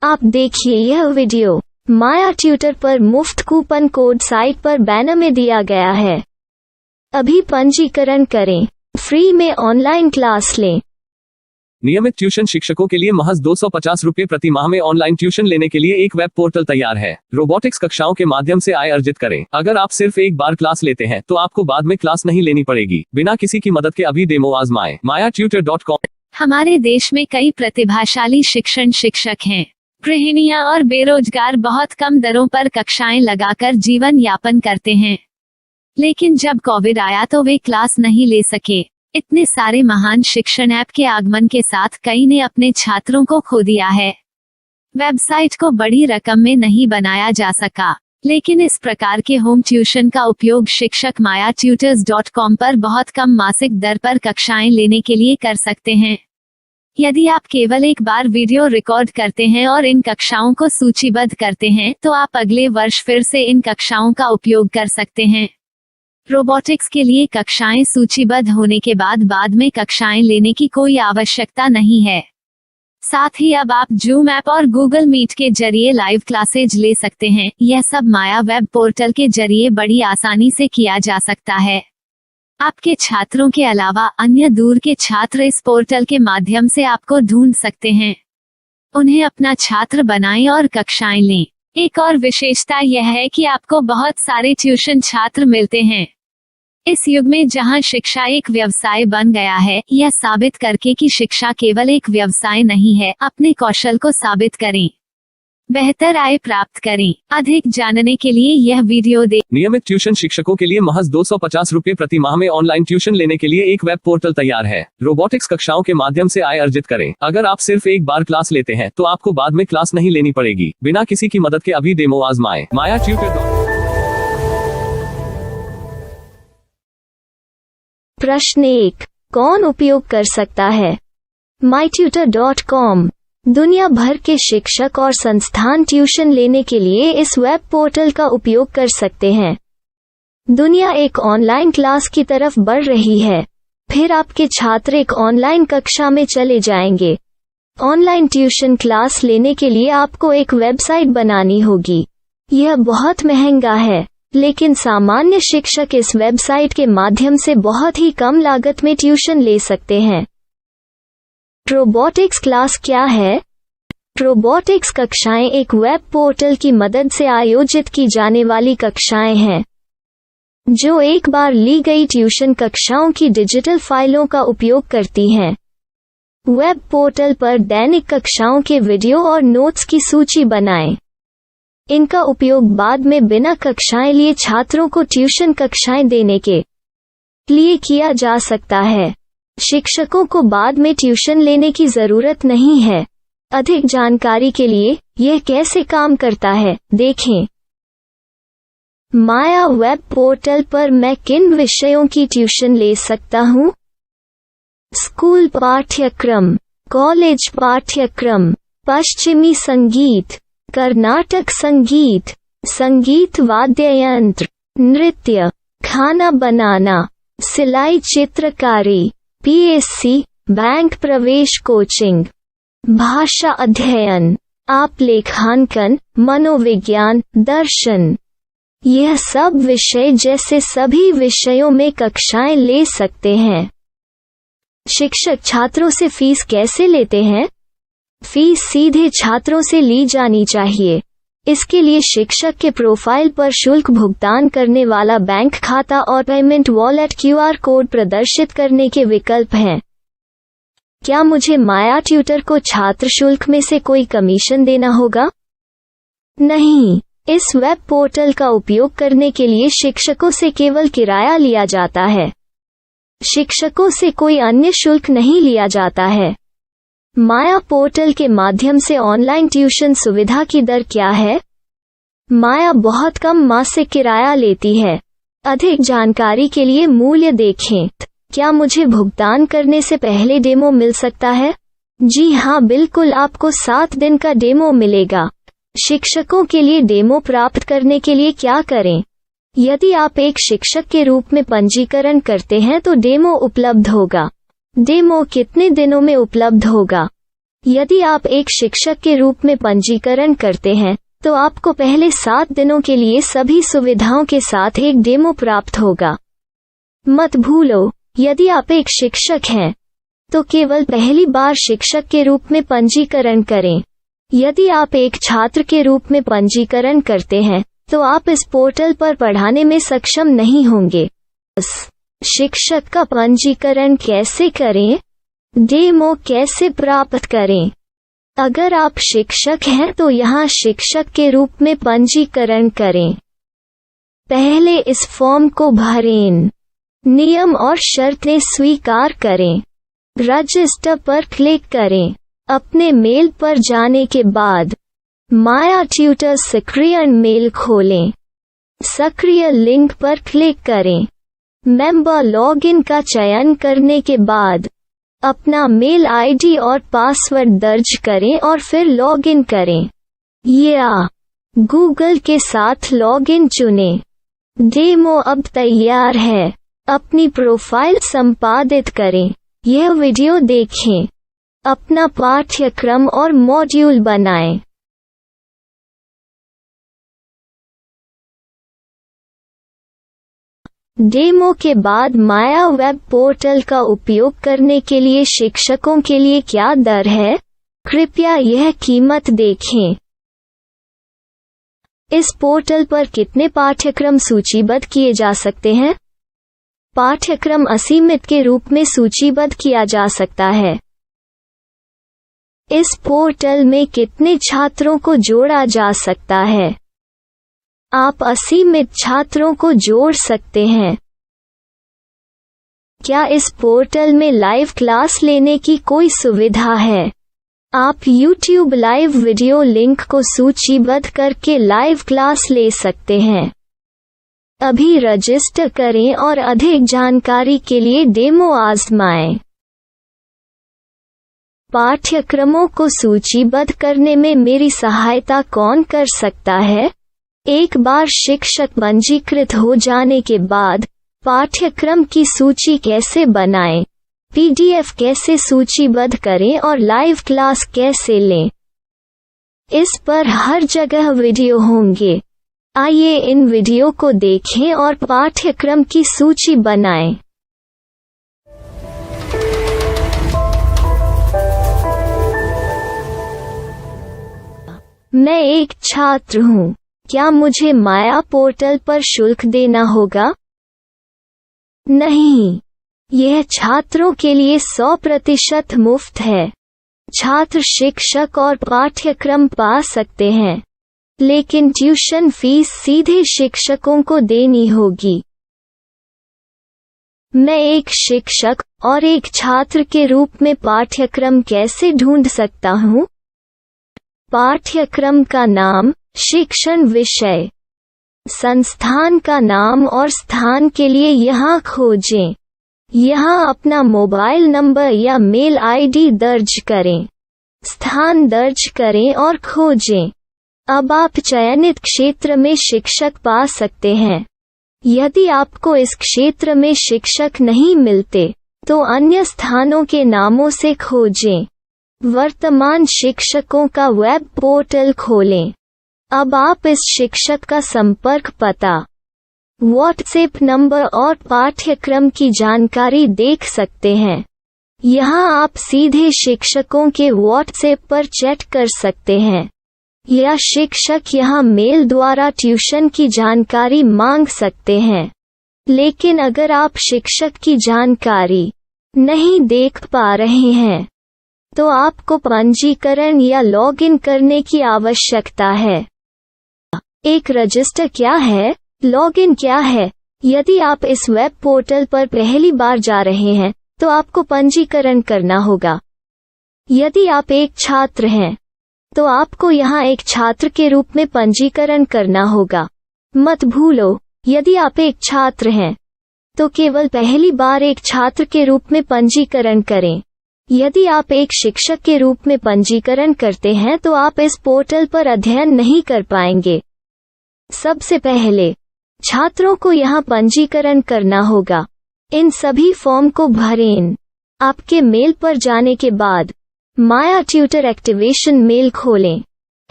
आप देखिए यह वीडियो माया ट्यूटर पर मुफ्त कूपन कोड साइट पर बैनर में दिया गया है। अभी पंजीकरण करें, फ्री में ऑनलाइन क्लास लें। नियमित ट्यूशन शिक्षकों के लिए महज 250 रुपये प्रति माह में ऑनलाइन ट्यूशन लेने के लिए एक वेब पोर्टल तैयार है। रोबोटिक्स कक्षाओं के माध्यम से आय अर्जित करें। अगर आप सिर्फ एक बार क्लास लेते हैं तो आपको बाद में क्लास नहीं लेनी पड़ेगी। बिना किसी की मदद के अभी डेमो आजमाएं। mayatutor.com। हमारे देश में कई प्रतिभाशाली शिक्षक हैं। गृहिणियां और बेरोजगार बहुत कम दरों पर कक्षाएं लगाकर जीवन यापन करते हैं, लेकिन जब कोविड आया तो वे क्लास नहीं ले सके। इतने सारे महान शिक्षण ऐप के आगमन के साथ कई ने अपने छात्रों को खो दिया है। वेबसाइट को बड़ी रकम में नहीं बनाया जा सका, लेकिन इस प्रकार के होम ट्यूशन का उपयोग शिक्षक mayatutors.com पर बहुत कम मासिक दर पर कक्षाएं लेने के लिए कर सकते हैं। यदि आप केवल एक बार वीडियो रिकॉर्ड करते हैं और इन कक्षाओं को सूचीबद्ध करते हैं तो आप अगले वर्ष फिर से इन कक्षाओं का उपयोग कर सकते हैं। रोबोटिक्स के लिए कक्षाएं सूचीबद्ध होने के बाद में कक्षाएं लेने की कोई आवश्यकता नहीं है। साथ ही अब आप जूम ऐप और गूगल मीट के जरिए लाइव क्लासेज ले सकते हैं। यह सब माया वेब पोर्टल के जरिए बड़ी आसानी से किया जा सकता है। आपके छात्रों के अलावा अन्य दूर के छात्र इस पोर्टल के माध्यम से आपको ढूंढ सकते हैं। उन्हें अपना छात्र बनाएं और कक्षाएं लें। एक और विशेषता यह है कि आपको बहुत सारे ट्यूशन छात्र मिलते हैं। इस युग में जहां शिक्षा एक व्यवसाय बन गया है, यह साबित करके कि शिक्षा केवल एक व्यवसाय नहीं है, अपने कौशल को साबित करें, बेहतर आय प्राप्त करें। अधिक जानने के लिए यह वीडियो देखें। नियमित ट्यूशन शिक्षकों के लिए महज 250 रुपये प्रति माह में ऑनलाइन ट्यूशन लेने के लिए एक वेब पोर्टल तैयार है। रोबोटिक्स कक्षाओं के माध्यम से आय अर्जित करें। अगर आप सिर्फ एक बार क्लास लेते हैं तो आपको बाद में क्लास नहीं लेनी पड़ेगी। बिना किसी की मदद के अभी डेमो आजमाएं। mayatutor.com। प्रश्न 1, कौन उपयोग कर सकता है? mytutor.com दुनिया भर के शिक्षक और संस्थान ट्यूशन लेने के लिए इस वेब पोर्टल का उपयोग कर सकते हैं। दुनिया एक ऑनलाइन क्लास की तरफ बढ़ रही है। फिर आपके छात्र एक ऑनलाइन कक्षा में चले जाएंगे। ऑनलाइन ट्यूशन क्लास लेने के लिए आपको एक वेबसाइट बनानी होगी। यह बहुत महंगा है, लेकिन सामान्य शिक्षक इस वेबसाइट के माध्यम से बहुत ही कम लागत में ट्यूशन ले सकते हैं। रोबोटिक्स क्लास क्या है? रोबोटिक्स कक्षाएं एक वेब पोर्टल की मदद से आयोजित की जाने वाली कक्षाएं हैं, जो एक बार ली गई ट्यूशन कक्षाओं की डिजिटल फाइलों का उपयोग करती हैं। वेब पोर्टल पर दैनिक कक्षाओं के वीडियो और नोट्स की सूची बनाएं। इनका उपयोग बाद में बिना कक्षाएं लिए छात्रों को ट्यूशन कक्षाएं देने के लिए किया जा सकता है। शिक्षकों को बाद में ट्यूशन लेने की जरूरत नहीं है। अधिक जानकारी के लिए यह कैसे काम करता है, देखें। माया वेब पोर्टल पर मैं किन विषयों की ट्यूशन ले सकता हूँ? स्कूल पाठ्यक्रम, कॉलेज पाठ्यक्रम, पश्चिमी संगीत, कर्नाटक संगीत, संगीत वाद्य यंत्र, नृत्य, खाना बनाना, सिलाई चित्रकारी, पीएससी, बैंक प्रवेश कोचिंग, भाषा अध्ययन, आप लेखांकन, मनोविज्ञान, दर्शन। यह सब विषय जैसे सभी विषयों में कक्षाएं ले सकते हैं। शिक्षक छात्रों से फीस कैसे लेते हैं? फीस सीधे छात्रों से ली जानी चाहिए। इसके लिए शिक्षक के प्रोफाइल पर शुल्क भुगतान करने वाला बैंक खाता और पेमेंट वॉलेट क्यूआर कोड प्रदर्शित करने के विकल्प हैं। क्या मुझे माया ट्यूटर को छात्र शुल्क में से कोई कमीशन देना होगा? नहीं, इस वेब पोर्टल का उपयोग करने के लिए शिक्षकों से केवल किराया लिया जाता है। शिक्षकों से कोई अन्य शुल्क नहीं लिया जाता है। माया पोर्टल के माध्यम से ऑनलाइन ट्यूशन सुविधा की दर क्या है? माया बहुत कम मासिक किराया लेती है। अधिक जानकारी के लिए मूल्य देखें। क्या मुझे भुगतान करने से पहले डेमो मिल सकता है? जी हाँ, बिल्कुल, आपको 7 दिन का डेमो मिलेगा। शिक्षकों के लिए डेमो प्राप्त करने के लिए क्या करें? यदि आप एक शिक्षक के रूप में पंजीकरण करते हैं तो डेमो उपलब्ध होगा। डेमो कितने दिनों में उपलब्ध होगा? यदि आप एक शिक्षक के रूप में पंजीकरण करते हैं तो आपको पहले 7 दिनों के लिए सभी सुविधाओं के साथ एक डेमो प्राप्त होगा। मत भूलो, यदि आप एक शिक्षक हैं तो केवल पहली बार शिक्षक के रूप में पंजीकरण करें। यदि आप एक छात्र के रूप में पंजीकरण करते हैं तो आप इस पोर्टल पर पढ़ाने में सक्षम नहीं होंगे। शिक्षक का पंजीकरण कैसे करें? डेमो कैसे प्राप्त करें? अगर आप शिक्षक हैं तो यहाँ शिक्षक के रूप में पंजीकरण करें। पहले इस फॉर्म को भरें। नियम और शर्तें स्वीकार करें। रजिस्टर पर क्लिक करें। अपने मेल पर जाने के बाद माया ट्यूटर सक्रिय मेल खोलें। सक्रिय लिंक पर क्लिक करें। मेंबर लॉगिन का चयन करने के बाद अपना मेल आईडी और पासवर्ड दर्ज करें और फिर लॉगिन करें या गूगल के साथ लॉगिन चुनें। डेमो अब तैयार है। अपनी प्रोफाइल संपादित करें। यह वीडियो देखें। अपना पाठ्यक्रम और मॉड्यूल बनाएं। डेमो के बाद माया वेब पोर्टल का उपयोग करने के लिए शिक्षकों के लिए क्या दर है? कृपया यह कीमत देखें। इस पोर्टल पर कितने पाठ्यक्रम सूचीबद्ध किए जा सकते हैं? पाठ्यक्रम असीमित के रूप में सूचीबद्ध किया जा सकता है। इस पोर्टल में कितने छात्रों को जोड़ा जा सकता है? आप असीमित छात्रों को जोड़ सकते हैं। क्या इस पोर्टल में लाइव क्लास लेने की कोई सुविधा है? आप YouTube लाइव वीडियो लिंक को सूचीबद्ध करके लाइव क्लास ले सकते हैं। अभी रजिस्टर करें और अधिक जानकारी के लिए डेमो आजमाएं। पाठ्यक्रमों को सूचीबद्ध करने में मेरी सहायता कौन कर सकता है? एक बार शिक्षक पंजीकृत हो जाने के बाद पाठ्यक्रम की सूची कैसे बनाएं, PDF कैसे सूचीबद्ध करें और लाइव क्लास कैसे लें, इस पर हर जगह वीडियो होंगे। आइए इन वीडियो को देखें और पाठ्यक्रम की सूची बनाएं। मैं एक छात्र हूँ। क्या मुझे माया पोर्टल पर शुल्क देना होगा? नहीं, यह छात्रों के लिए 100% मुफ्त है। छात्र शिक्षक और पाठ्यक्रम पा सकते हैं, लेकिन ट्यूशन फीस सीधे शिक्षकों को देनी होगी। मैं एक शिक्षक और एक छात्र के रूप में पाठ्यक्रम कैसे ढूंढ सकता हूँ? पाठ्यक्रम का नाम, शिक्षण विषय, संस्थान का नाम और स्थान के लिए यहाँ खोजें। यहाँ अपना मोबाइल नंबर या मेल आईडी दर्ज करें। स्थान दर्ज करें और खोजें। अब आप चयनित क्षेत्र में शिक्षक पा सकते हैं। यदि आपको इस क्षेत्र में शिक्षक नहीं मिलते तो अन्य स्थानों के नामों से खोजें। वर्तमान शिक्षकों का वेब पोर्टल खोलें। अब आप इस शिक्षक का संपर्क पता, व्हाट्सएप नंबर और पाठ्यक्रम की जानकारी देख सकते हैं। यहाँ आप सीधे शिक्षकों के व्हाट्सएप पर चैट कर सकते हैं या शिक्षक यहाँ मेल द्वारा ट्यूशन की जानकारी मांग सकते हैं। लेकिन अगर आप शिक्षक की जानकारी नहीं देख पा रहे हैं तो आपको पंजीकरण या लॉगिन करने की आवश्यकता है। एक रजिस्टर क्या है? लॉगिन क्या है? यदि आप इस वेब पोर्टल पर पहली बार जा रहे हैं तो आपको पंजीकरण करना होगा। यदि आप एक छात्र हैं तो आपको यहाँ एक छात्र के रूप में पंजीकरण करना होगा। मत भूलो, यदि आप एक छात्र हैं तो केवल पहली बार एक छात्र के रूप में पंजीकरण करें। यदि आप एक शिक्षक के रूप में पंजीकरण करते हैं तो आप इस पोर्टल पर अध्ययन नहीं कर पाएंगे। सबसे पहले छात्रों को यहाँ पंजीकरण करना होगा। इन सभी फॉर्म को भरें। आपके मेल पर जाने के बाद माया ट्यूटर एक्टिवेशन मेल खोलें।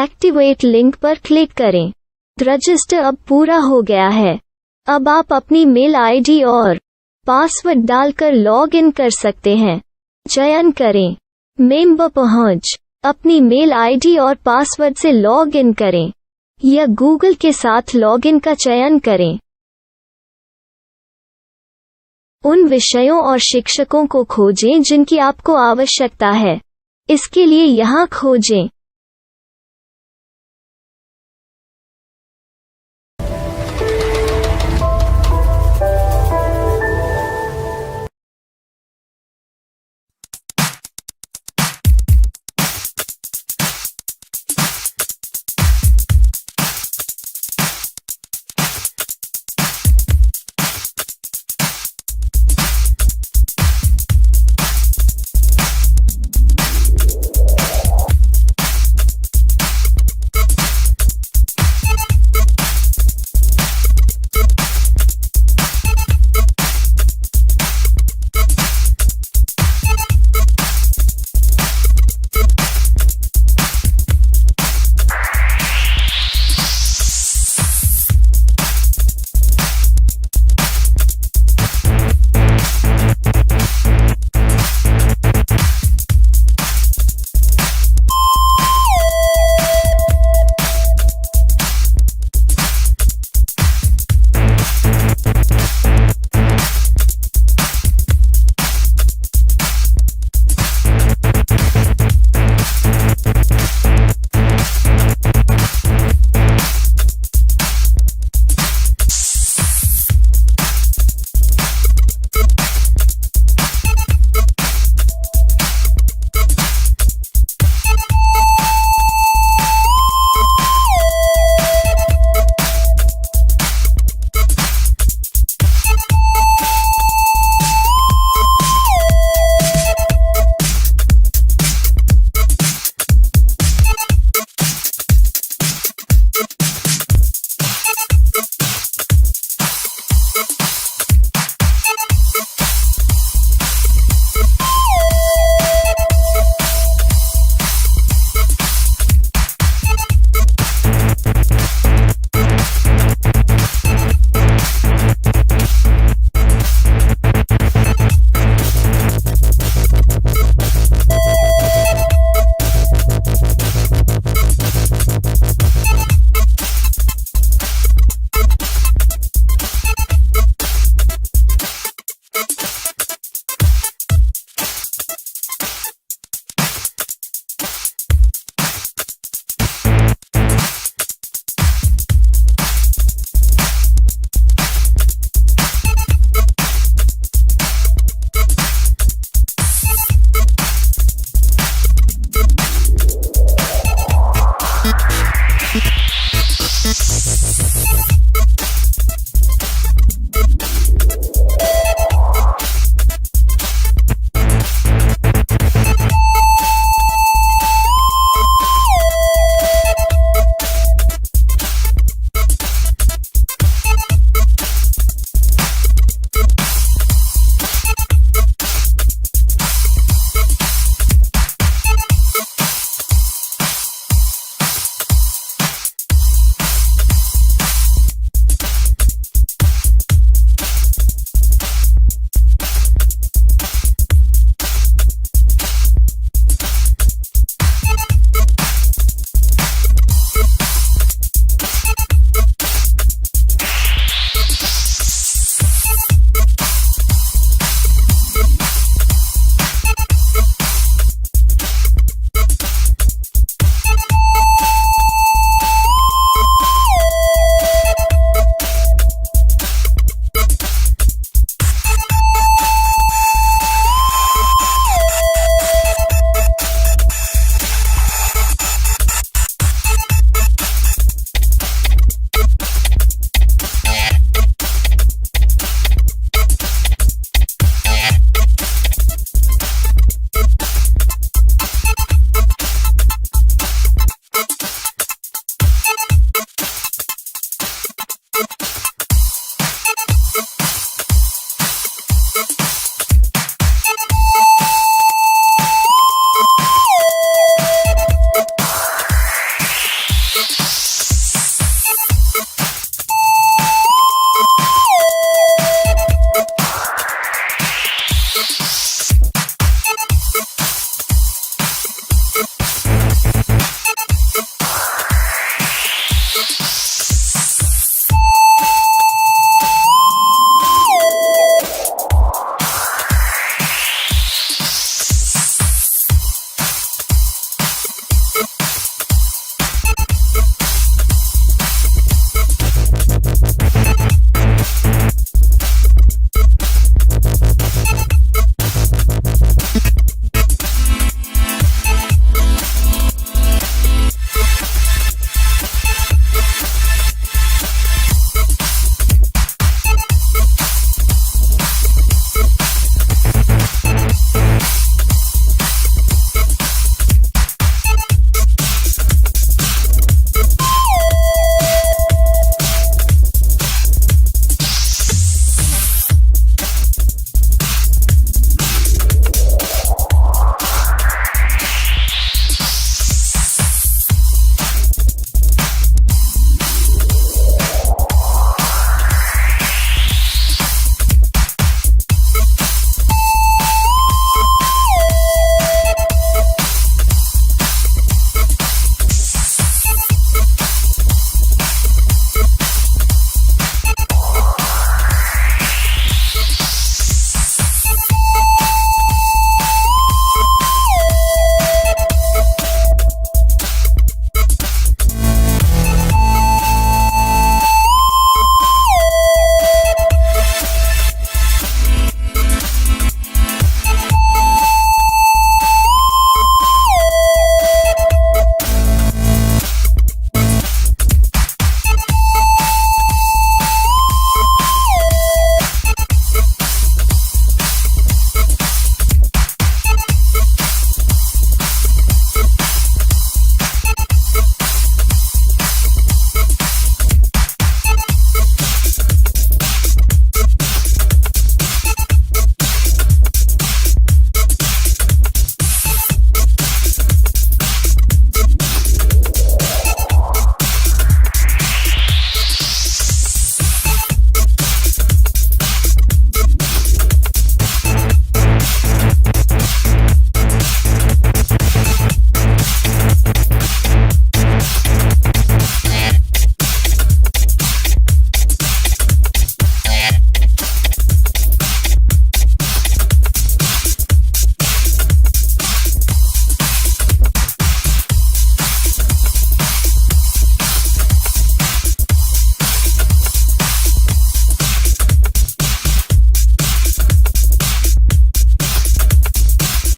एक्टिवेट लिंक पर क्लिक करें। रजिस्टर अब पूरा हो गया है। अब आप अपनी मेल आईडी और पासवर्ड डालकर लॉग इन कर सकते हैं। चयन करें मेंबर पहुंच। अपनी मेल आईडी और पासवर्ड से लॉग इन करें या गूगल के साथ लॉग इन का चयन करें। उन विषयों और शिक्षकों को खोजें जिनकी आपको आवश्यकता है। इसके लिए यहाँ खोजें।